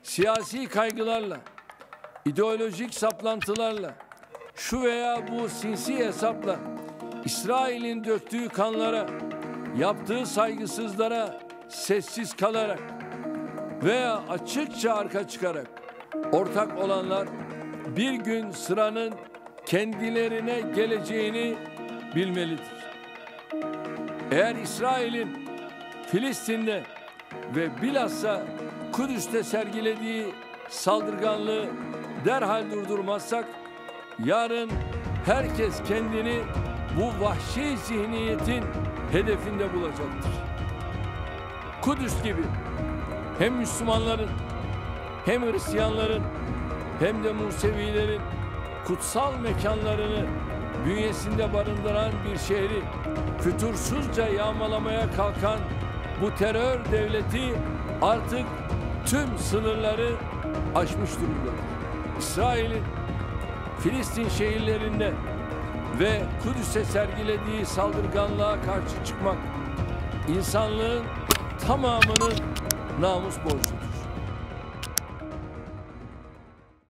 siyasi kaygılarla, ideolojik saplantılarla, şu veya bu sinsi hesapla İsrail'in döktüğü kanlara, yaptığı saygısızlara sessiz kalarak veya açıkça arka çıkarak ortak olanlar bir gün sıranın kendilerine geleceğini bilmelidir. Eğer İsrail'in Filistin'de ve bilhassa Kudüs'te sergilediği saldırganlığı derhal durdurmazsak, yarın herkes kendini bu vahşi zihniyetin hedefinde bulacaktır. Kudüs gibi hem Müslümanların hem Hristiyanların hem de Musevilerin kutsal mekanlarını bünyesinde barındıran bir şehri fütursuzca yağmalamaya kalkan bu terör devleti artık tüm sınırları aşmış durumdadır. İsrail'in Filistin şehirlerinde ve Kudüs'e sergilediği saldırganlığa karşı çıkmak insanlığın tamamının namus borcudur.